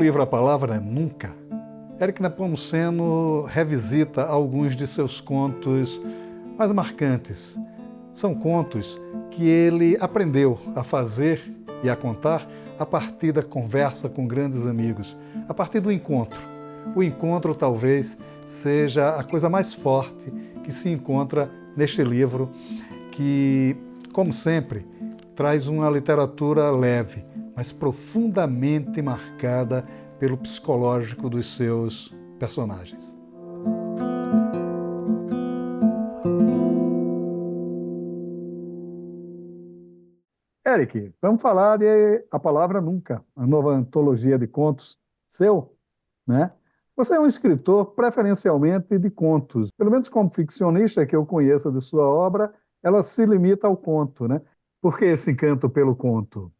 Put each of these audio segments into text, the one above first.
livro A Palavra é Nunca, Éric Nepomuceno revisita alguns de seus contos mais marcantes. São contos que ele aprendeu a fazer e a contar a partir da conversa com grandes amigos, a partir do encontro. O encontro talvez seja a coisa mais forte que se encontra neste livro, que, como sempre, traz uma literatura leve, mas profundamente marcada pelo psicológico dos seus personagens. Éric, vamos falar de A Palavra Nunca, a nova antologia de contos seu, né? Você é um escritor preferencialmente de contos. Pelo menos como ficcionista que eu conheço de sua obra, ela se limita ao conto, né? Por que esse encanto pelo conto?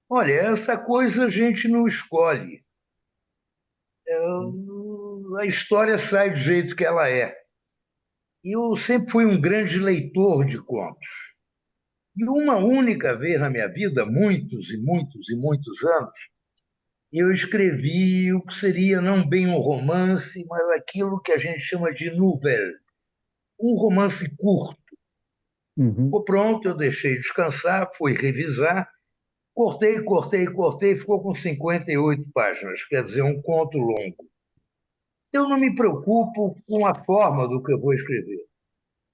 Olha, essa coisa a gente não escolhe. A história sai do jeito que ela é. E eu sempre fui um grande leitor de contos. E uma única vez na minha vida, muitos e muitos e muitos anos, eu escrevi o que seria não bem um romance, mas aquilo que a gente chama de nouvelle, um romance curto. Uhum. Ficou pronto, eu deixei descansar, fui revisar, cortei, cortei, cortei, ficou com 58 páginas, quer dizer, um conto longo. Eu não me preocupo com a forma do que eu vou escrever.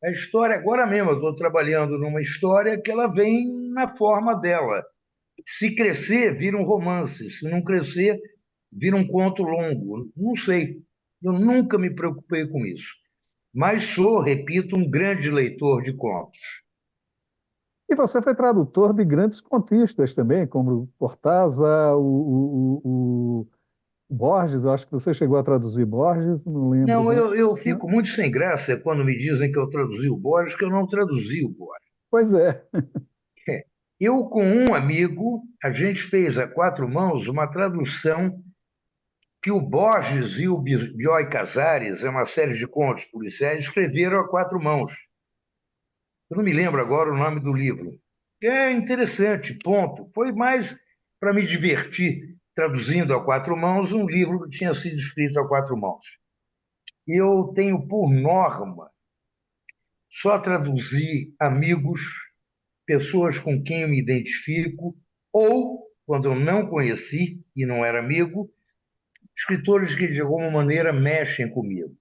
A história, agora mesmo, eu estou trabalhando numa história que ela vem na forma dela. Se crescer, vira um romance. Se não crescer, vira um conto longo. Não sei. Eu nunca me preocupei com isso. Mas sou, repito, um grande leitor de contos. E você foi tradutor de grandes contistas também, como Cortázar, o Borges. Eu acho que você chegou a traduzir Borges, não lembro Não, bem. eu Né? fico muito sem graça quando me dizem que eu traduzi o Borges, que eu não traduzi o Borges. Pois é. Eu, com um amigo, a gente fez a quatro mãos uma tradução que o Borges e o Bioy Casares, é uma série de contos policiais, escreveram a quatro mãos. Eu não me lembro agora o nome do livro. É interessante, ponto. Foi mais para me divertir traduzindo a quatro mãos um livro que tinha sido escrito a quatro mãos. Eu tenho por norma só traduzir amigos, pessoas com quem eu me identifico, ou, quando eu não conheci e não era amigo, escritores que de alguma maneira mexem comigo,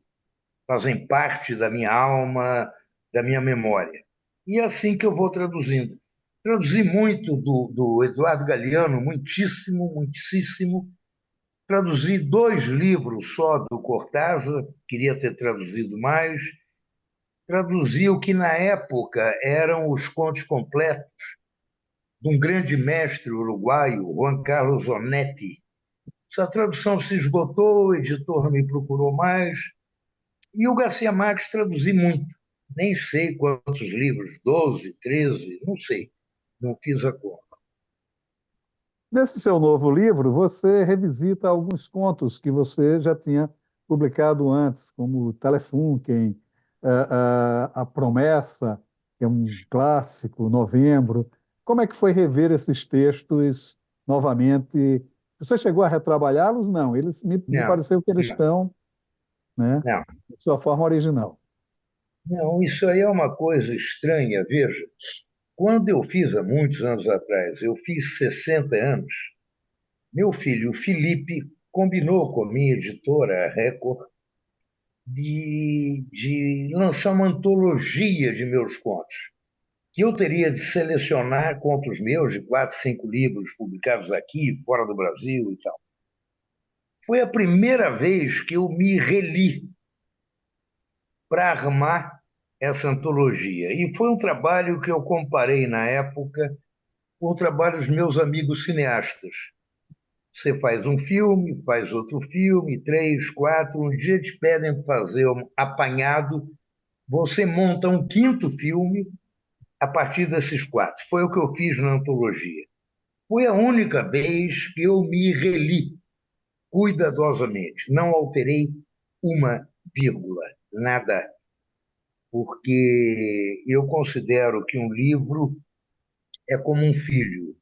fazem parte da minha alma, da minha memória. E é assim que eu vou traduzindo. Traduzi muito do Eduardo Galeano, muitíssimo, muitíssimo. Traduzi dois livros só do Cortázar, queria ter traduzido mais. Traduzi o que na época eram os contos completos de um grande mestre uruguaio, Juan Carlos Onetti. Essa tradução se esgotou, o editor não me procurou mais. E o Garcia Marques traduzi muito. Nem sei quantos livros, 12, 13, não sei. Não fiz a conta. Nesse seu novo livro, você revisita alguns contos que você já tinha publicado antes, como Telefunken, a Promessa, que é um clássico, Novembro. Como é que foi rever esses textos novamente? Você chegou a retrabalhá-los? Não, eles me Não, pareceu que eles não, estão, né, não. de sua forma original. Não, isso aí é uma coisa estranha. Veja, quando eu fiz há muitos anos atrás, eu fiz 60 anos, meu filho, o Felipe, combinou com a minha editora, a Record, de lançar uma antologia de meus contos, que eu teria de selecionar contos meus de quatro, cinco livros publicados aqui, fora do Brasil e tal. Foi a primeira vez que eu me reli para armar essa antologia. E foi um trabalho que eu comparei na época com o trabalho dos meus amigos cineastas. Você faz um filme, faz outro filme, três, quatro, um dia te pedem para fazer um apanhado, você monta um quinto filme a partir desses quatro. Foi o que eu fiz na antologia. Foi a única vez que eu me reli cuidadosamente. Não alterei uma vírgula, nada, porque eu considero que um livro é como um filho.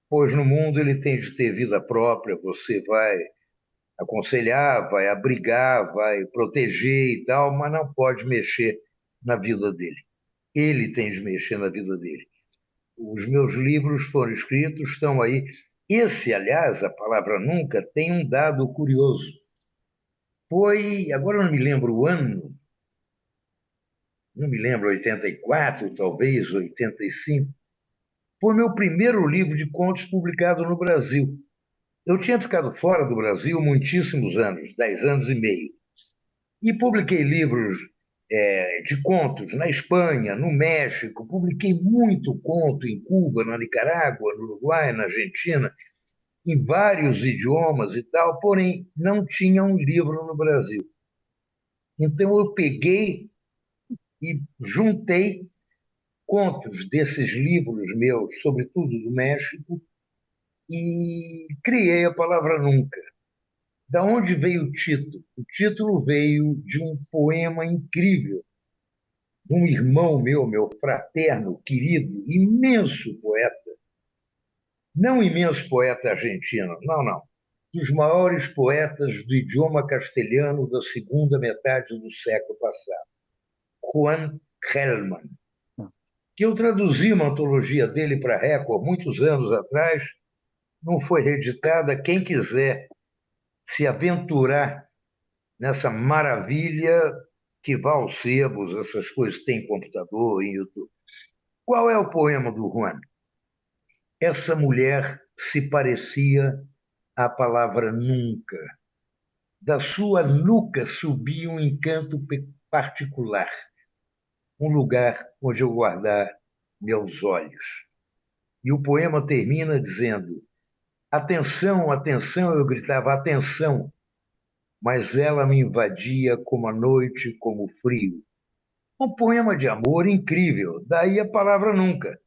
pois no mundo ele tem de ter vida própria, você vai aconselhar, vai abrigar, vai proteger e tal, mas não pode mexer na vida dele. Ele tem de mexer na vida dele. Os meus livros foram escritos, estão aí. Esse, aliás, a palavra nunca, tem um dado curioso. Foi, agora eu não me lembro o ano, não me lembro, 84, talvez, 85. Foi meu primeiro livro de contos publicado no Brasil. Eu tinha ficado fora do Brasil muitíssimos anos, 10 anos e meio. E publiquei livros de contos na Espanha, no México, publiquei muito conto em Cuba, na Nicarágua, no Uruguai, na Argentina, em vários idiomas e tal, porém não tinha um livro no Brasil. Então eu peguei e juntei contos desses livros meus, sobretudo do México, e criei a palavra nunca. Da onde veio o título? O título veio de um poema incrível de um irmão meu, meu fraterno, querido, imenso poeta, não imenso poeta argentino, não, não, dos maiores poetas do idioma castelhano da segunda metade do século passado, Juan Gelman, que eu traduzi uma antologia dele para a Record muitos anos atrás, não foi reeditada. Quem quiser se aventurar nessa maravilha que vá aos sebos, essas coisas tem computador e YouTube. Qual é o poema do Juan? Essa mulher se parecia à palavra nunca. Da sua nuca subia um encanto particular, um lugar onde eu guardar meus olhos. E o poema termina dizendo: atenção, atenção, eu gritava, atenção, mas ela me invadia como a noite, como o frio. Um poema de amor incrível, daí a palavra nunca.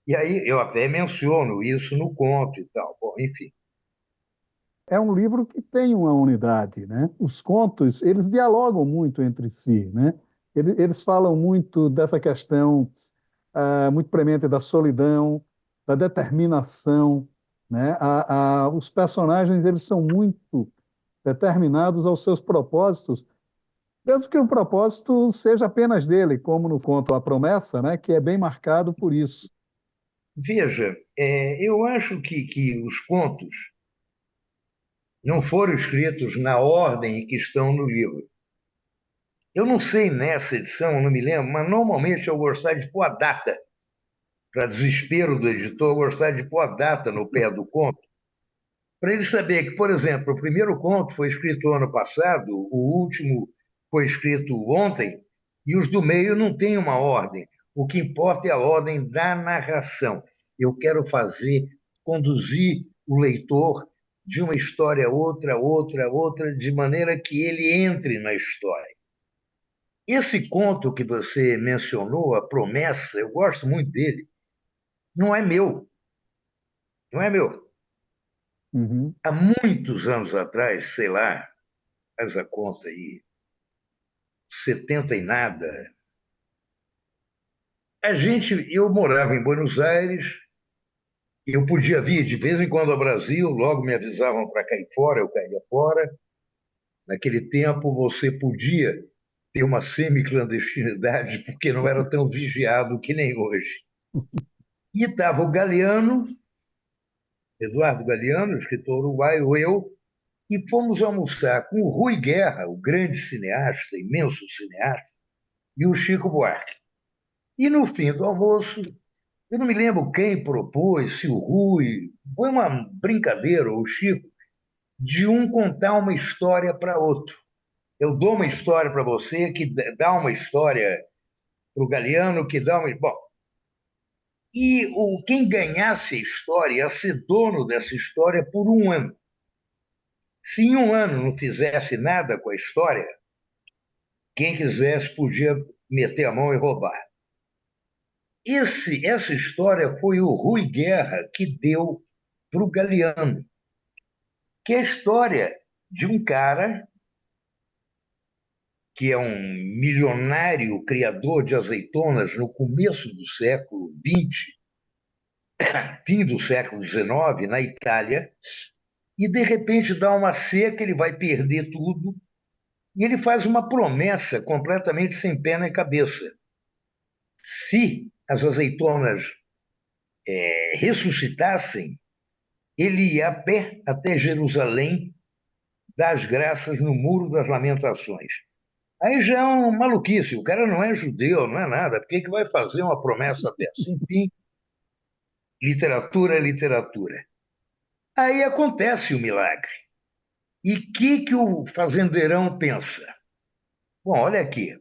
E aí eu até menciono isso no conto e tal. Bom, enfim. É um livro que tem uma unidade, né? Os contos, eles dialogam muito entre si, né? Eles falam muito dessa questão muito premente da solidão, da determinação, né? Os personagens, eles são muito determinados aos seus propósitos, mesmo que o propósito seja apenas dele, como no conto A Promessa, né? Que é bem marcado por isso. Veja, eu acho que os contos não foram escritos na ordem em que estão no livro. Eu não sei nessa edição, não me lembro, mas normalmente eu gostava de pôr a data. Para desespero do editor, eu gostava de pôr a data no pé do conto, para ele saber que, por exemplo, o primeiro conto foi escrito ano passado, o último foi escrito ontem, e os do meio não têm uma ordem. O que importa é a ordem da narração. Eu quero fazer, conduzir o leitor de uma história a outra, outra, outra, de maneira que ele entre na história. Esse conto que você mencionou, A Promessa, eu gosto muito dele, não é meu, não é meu. Uhum. Há muitos anos atrás, sei lá, faz a conta aí, 70 e nada, eu morava em Buenos Aires, eu podia vir de vez em quando ao Brasil, logo me avisavam para cair fora, eu caía fora. Naquele tempo você podia ter uma semi-clandestinidade, porque não era tão vigiado que nem hoje. E estava o Galeano, Eduardo Galeano, escritor uruguaio, eu, e fomos almoçar com o Rui Guerra, o grande cineasta, imenso cineasta, e o Chico Buarque. E no fim do almoço, eu não me lembro quem propôs, se o Rui, foi uma brincadeira, o Chico, de um contar uma história para outro. Eu dou uma história para você, que dá uma história para o Galeano, que dá uma. Bom, e quem ganhasse a história ia ser dono dessa história por um ano. Se em um ano não fizesse nada com a história, quem quisesse podia meter a mão e roubar. Essa história foi o Rui Guerra que deu para o Galeano, que é a história de um cara que é um milionário criador de azeitonas no começo do século XX, fim do século XIX, na Itália, e de repente dá uma seca, ele vai perder tudo, e ele faz uma promessa completamente sem pé nem cabeça. Se as azeitonas ressuscitassem, ele ia a pé até Jerusalém, dar as graças no Muro das Lamentações. Aí já é uma maluquice, o cara não é judeu, não é nada, por que que vai fazer uma promessa dessa? Enfim, literatura é literatura. Aí acontece o milagre. E o que o fazendeirão pensa? Bom, olha aqui,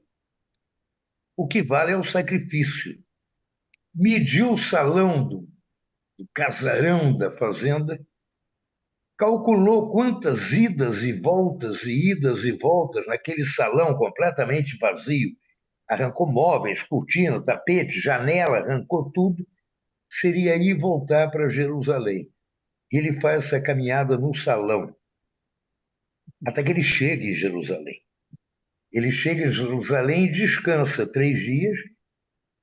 o que vale é o sacrifício. Mediu o salão do casarão da fazenda, calculou quantas idas e voltas naquele salão completamente vazio. Arrancou móveis, cortina, tapete, janela, arrancou tudo. Seria ir voltar para Jerusalém. Ele faz essa caminhada no salão, até que ele chega em Jerusalém. Ele chega em Jerusalém e descansa 3 dias.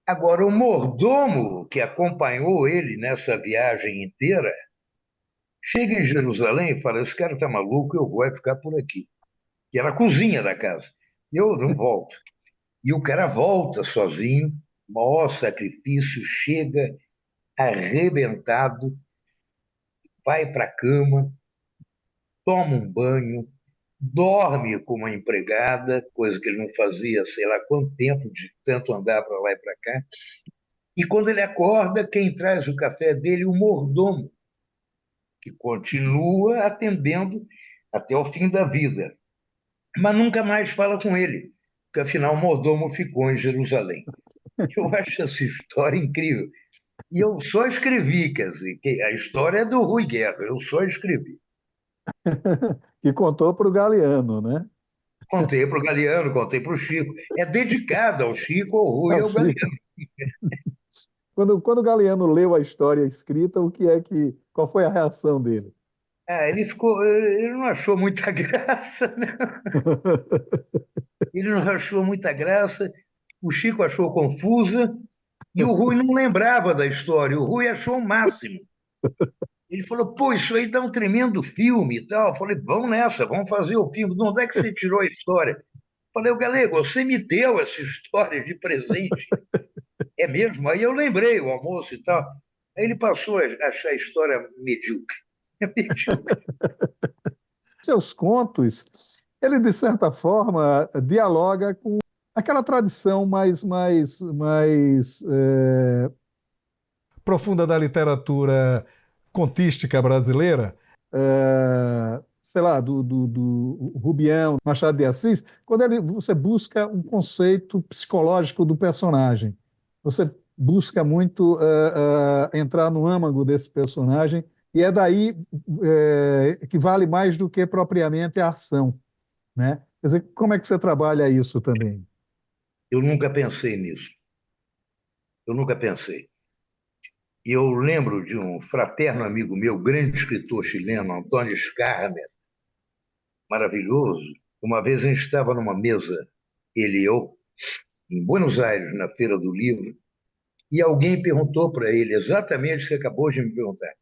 Agora, o mordomo que acompanhou ele nessa viagem inteira chega em Jerusalém e fala: Esse cara está maluco, eu vou ficar por aqui. Que era a cozinha da casa. Eu não volto. E o cara volta sozinho, maior sacrifício, chega arrebentado, vai para a cama, toma um banho, dorme com uma empregada, coisa que ele não fazia, sei lá quanto tempo, de tanto andar para lá e para cá. E quando ele acorda, quem traz o café dele? O mordomo, que continua atendendo até o fim da vida, mas nunca mais fala com ele, porque afinal o mordomo ficou em Jerusalém. Eu acho essa história incrível. E eu só escrevi, quer dizer, que a história é do Rui Guerra, eu só escrevi. Que contou para o Galeano, né? Contei para o Galeano, contei para o Chico. É dedicado ao Chico, ao Rui É e o ao Chico. Galeano. Quando o Galeano leu a história escrita, qual foi a reação dele? Ah, ele não achou muita graça, né? Ele não achou muita graça, o Chico achou confusa e o Rui não lembrava da história. O Rui achou o máximo. Ele falou: pô, isso aí dá um tremendo filme e tal. Eu falei: vamos nessa, vamos fazer o filme. De onde é que você tirou a história? Eu falei: o Galego, você me deu essa história de presente. É mesmo? Aí eu lembrei o almoço e tal. Aí ele passou a achar a história medíocre. É medíocre. Seus contos, ele, de certa forma, dialoga com aquela tradição mais profunda da literatura contística brasileira, sei lá, do Rubião, Machado de Assis, quando você busca um conceito psicológico do personagem. Você busca muito entrar no âmago desse personagem, e é daí que vale mais do que propriamente a ação, né? Quer dizer, como é que você trabalha isso também? Eu nunca pensei nisso. Eu nunca pensei. E eu lembro de um fraterno amigo meu, grande escritor chileno, Antônio Scarmer, maravilhoso. Uma vez a gente estava numa mesa, ele e eu, em Buenos Aires, na Feira do Livro, e alguém perguntou para ele exatamente o que você acabou de me perguntar.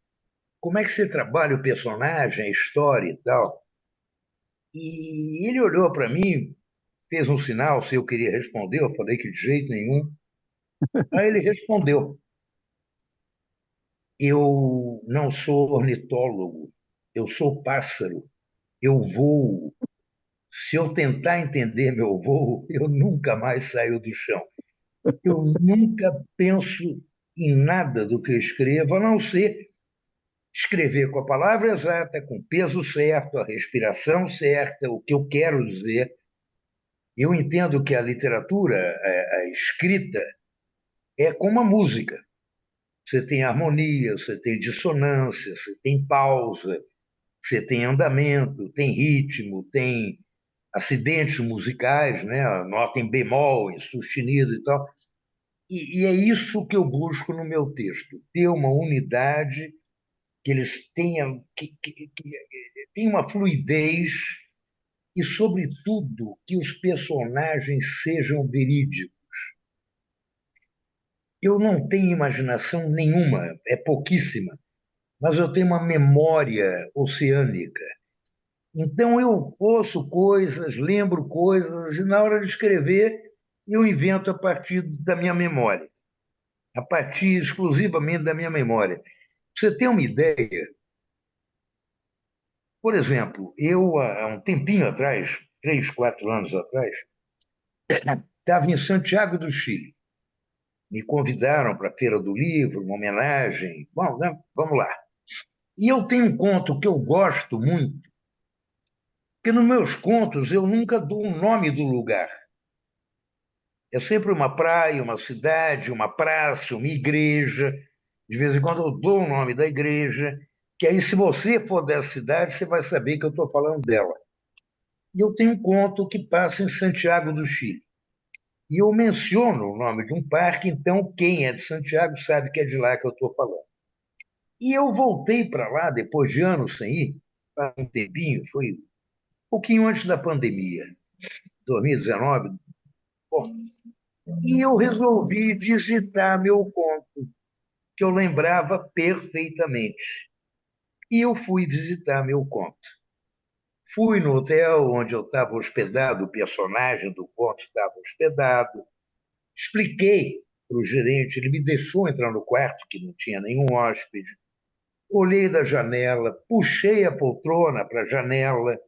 Como é que você trabalha o personagem, a história e tal? E ele olhou para mim, fez um sinal se eu queria responder, eu falei que de jeito nenhum. Aí ele respondeu: Eu não sou ornitólogo, eu sou pássaro, eu voo. Se eu tentar entender meu voo, eu nunca mais saio do chão. Eu nunca penso em nada do que eu escrevo, a não ser escrever com a palavra exata, com o peso certo, a respiração certa, o que eu quero dizer. Eu entendo que a literatura, a escrita, é como a música. Você tem harmonia, você tem dissonância, você tem pausa, você tem andamento, tem ritmo, tem acidentes musicais, né? Nota em bemol, em sustenido e tal. E é isso que eu busco no meu texto, ter uma unidade, que eles tenham, que tenha uma fluidez e, sobretudo, que os personagens sejam verídicos. Eu não tenho imaginação nenhuma, é pouquíssima, mas eu tenho uma memória oceânica. Então eu ouço coisas, lembro coisas, e na hora de escrever eu invento a partir da minha memória, a partir exclusivamente da minha memória. Pra você ter uma ideia, por exemplo, eu há um tempinho atrás, 3, 4 anos atrás, estava em Santiago do Chile. Me convidaram para a Feira do Livro, uma homenagem. Bom, né? Vamos lá. E eu tenho um conto que eu gosto muito, porque nos meus contos eu nunca dou o nome do lugar. É sempre uma praia, uma cidade, uma praça, uma igreja. De vez em quando eu dou o nome da igreja, que aí, se você for dessa cidade, você vai saber que eu estou falando dela. E eu tenho um conto que passa em Santiago do Chile. E eu menciono o nome de um parque, então quem é de Santiago sabe que é de lá que eu estou falando. E eu voltei para lá, depois de anos sem ir, há um tempinho, foi um pouquinho antes da pandemia, 2019. Bom, e eu resolvi visitar meu conto, que eu lembrava perfeitamente. E eu fui visitar meu conto. Fui no hotel onde eu estava hospedado, o personagem do conto estava hospedado. Expliquei para o gerente, ele me deixou entrar no quarto, que não tinha nenhum hóspede. Olhei da janela, puxei a poltrona para a janela,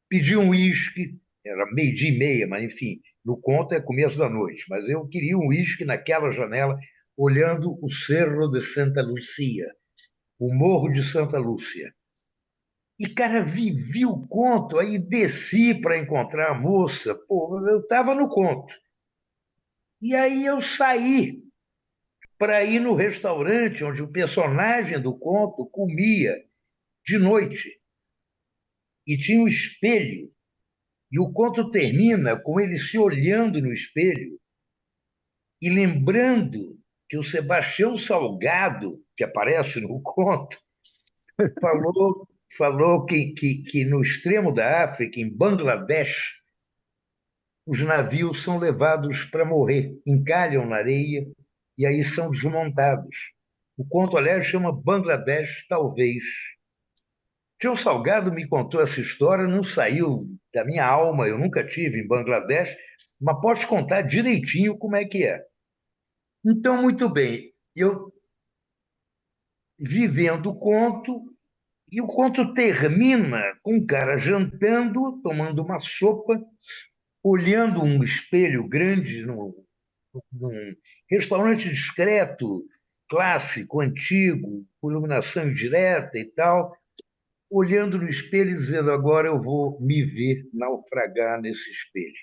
pedi um uísque, era 12:30, mas enfim, no conto é começo da noite, mas eu queria um uísque naquela janela, olhando o Cerro de Santa Lucia, o Morro de Santa Lúcia. E, cara, vivi o conto, aí desci para encontrar a moça. Pô, eu estava no conto. E aí eu saí para ir no restaurante onde o personagem do conto comia de noite. E tinha um espelho. E o conto termina com ele se olhando no espelho e lembrando que o Sebastião Salgado, que aparece no conto, falou que no extremo da África, em Bangladesh, os navios são levados para morrer, encalham na areia e aí são desmontados. O conto, aliás, chama Bangladesh, talvez. Tio Salgado me contou essa história, não saiu da minha alma, eu nunca tive em Bangladesh, mas posso contar direitinho como é que é. Então, muito bem, eu vivendo o conto, e o conto termina com um cara jantando, tomando uma sopa, olhando um espelho grande num restaurante discreto, clássico, antigo, com iluminação indireta e tal, olhando no espelho e dizendo: agora eu vou me ver naufragar nesse espelho.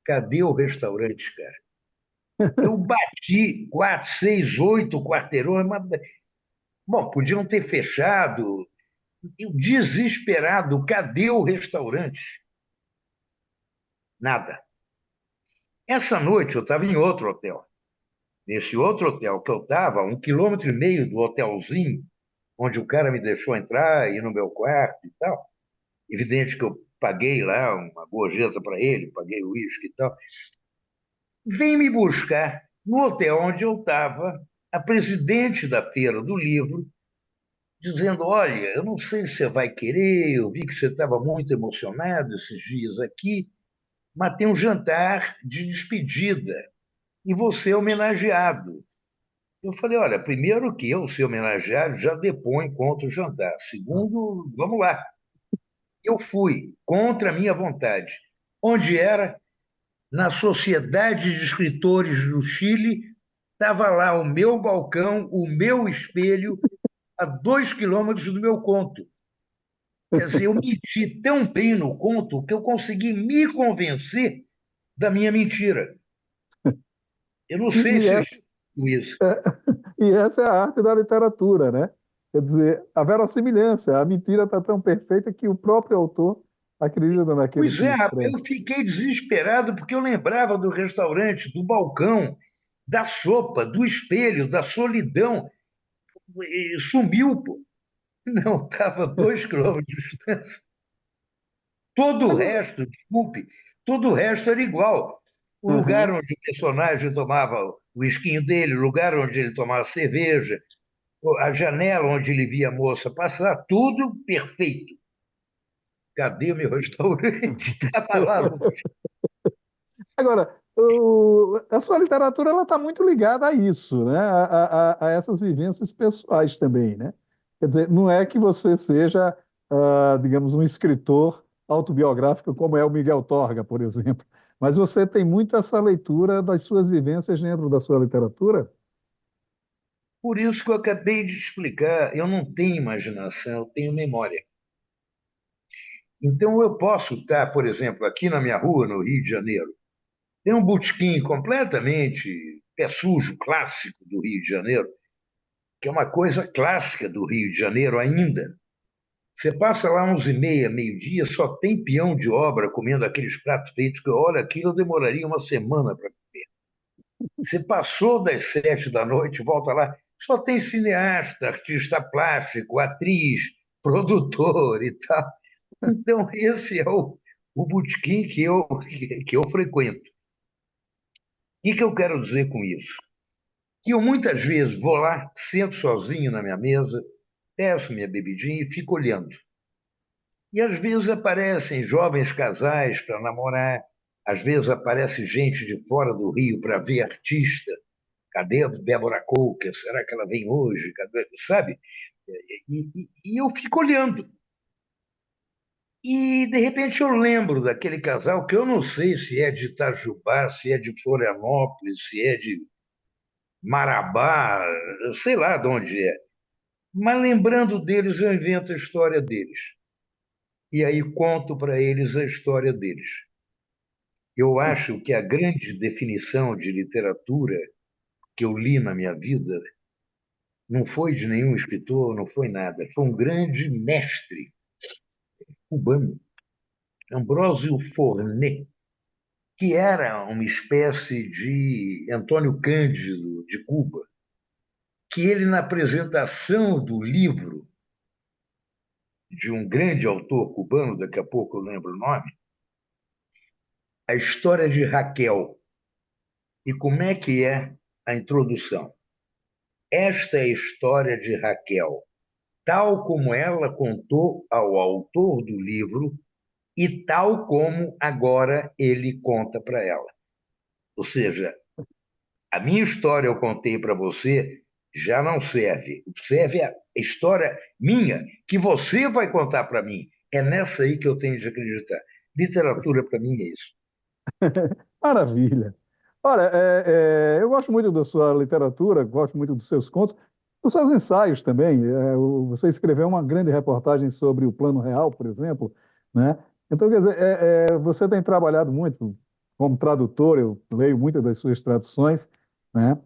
Cadê o restaurante, cara? Eu bati 4, 6, 8 quarteirões, mas, bom, podiam ter fechado. Eu desesperado, cadê o restaurante? Nada. Essa noite eu estava em outro hotel. Nesse outro hotel que eu estava, 1,5 km do hotelzinho, onde o cara me deixou entrar, ir no meu quarto e tal. Evidente que eu paguei lá uma gorjeta para ele, paguei o uísque e tal. Vem me buscar no hotel onde eu estava a presidente da Feira do Livro, dizendo: olha, eu não sei se você vai querer, eu vi que você estava muito emocionado esses dias aqui, mas tem um jantar de despedida e você é homenageado. Eu falei: olha, primeiro que eu ser homenageado já depõe contra o jantar. Segundo, vamos lá. Eu fui contra a minha vontade. Onde era? Na Sociedade de Escritores do Chile, estava lá o meu balcão, o meu espelho, a 2 km do meu conto. Quer dizer, eu menti tão bem no conto que eu consegui me convencer da minha mentira. Eu não E, sei e se eu essa, explico isso. e essa é a arte da literatura, né? Quer dizer, a verossimilhança, a mentira está tão perfeita que o próprio autor acredita naquilo Pois que é, rapaz, escreve. eu fiquei desesperado porque eu lembrava do restaurante, do balcão, da sopa, do espelho, da solidão. E sumiu, pô. Não, estava 2 km. Todo o Mas, resto, desculpe, todo o resto era igual. O lugar aham, onde o personagem tomava o esquinho dele, o lugar onde ele tomava cerveja, a janela onde ele via a moça passar, tudo perfeito. Cadê meu restaurante? Estava lá longe. Agora, a sua literatura ela está muito ligada a isso, né? A essas vivências pessoais também, né? Quer dizer, não é que você seja, digamos, um escritor autobiográfico como é o Miguel Torga, por exemplo, mas você tem muito essa leitura das suas vivências dentro da sua literatura. Por isso que eu acabei de explicar, eu não tenho imaginação, eu tenho memória. Então eu posso estar, por exemplo, aqui na minha rua, no Rio de Janeiro, tem um botequim completamente pé sujo, clássico do Rio de Janeiro, que é uma coisa clássica do Rio de Janeiro ainda. Você passa lá 11h30, meio-dia, só tem peão de obra comendo aqueles pratos feitos que, olha, aquilo eu demoraria uma semana para comer. Você passou das 7 da noite, volta lá, só tem cineasta, artista plástico, atriz, produtor e tal. Então, esse é o botequim que eu frequento. O que eu quero dizer com isso? Que eu muitas vezes vou lá, sento sozinho na minha mesa, peço minha bebidinha e fico olhando. E às vezes aparecem jovens casais para namorar, às vezes aparece gente de fora do Rio para ver artista. Cadê a Débora Coker? Será que ela vem hoje? Sabe? E eu fico olhando. E de repente eu lembro daquele casal que eu não sei se é de Itajubá, se é de Florianópolis, se é de Marabá, eu sei lá de onde é. Mas lembrando deles, eu invento a história deles. E aí conto para eles a história deles. Eu acho que a grande definição de literatura que eu li na minha vida não foi de nenhum escritor, não foi nada. Foi um grande mestre cubano, Ambrósio Fornet, que era uma espécie de Antônio Cândido de Cuba, que ele, na apresentação do livro de um grande autor cubano, daqui a pouco eu lembro o nome, a história de Raquel. E como é que é a introdução? Esta é a história de Raquel, tal como ela contou ao autor do livro e tal como agora ele conta para ela. Ou seja, a minha história eu contei para você já não serve. Serve a história minha que você vai contar para mim. É nessa aí que eu tenho de acreditar. Literatura para mim é isso. Maravilha. Olha, eu gosto muito da sua literatura, gosto muito dos seus contos, dos seus ensaios também. Você escreveu uma grande reportagem sobre o Plano Real, por exemplo, né? Então, quer dizer, você tem trabalhado muito como tradutor, eu leio muitas das suas traduções, né?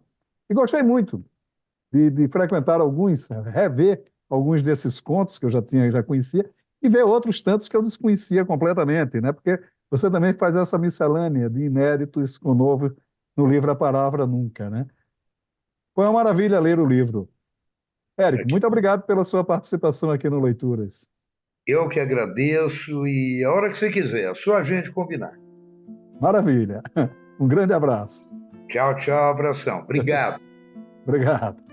E gostei muito de frequentar alguns, rever alguns desses contos que eu já conhecia e ver outros tantos que eu desconhecia completamente, né? Porque você também faz essa miscelânea de inéditos com o novo no livro A Palavra Nunca, né? Foi uma maravilha ler o livro. Érico, muito obrigado pela sua participação aqui no Leituras. Eu que agradeço e a hora que você quiser, só a gente combinar. Maravilha. Um grande abraço. Tchau, tchau, abração. Obrigado. Obrigado.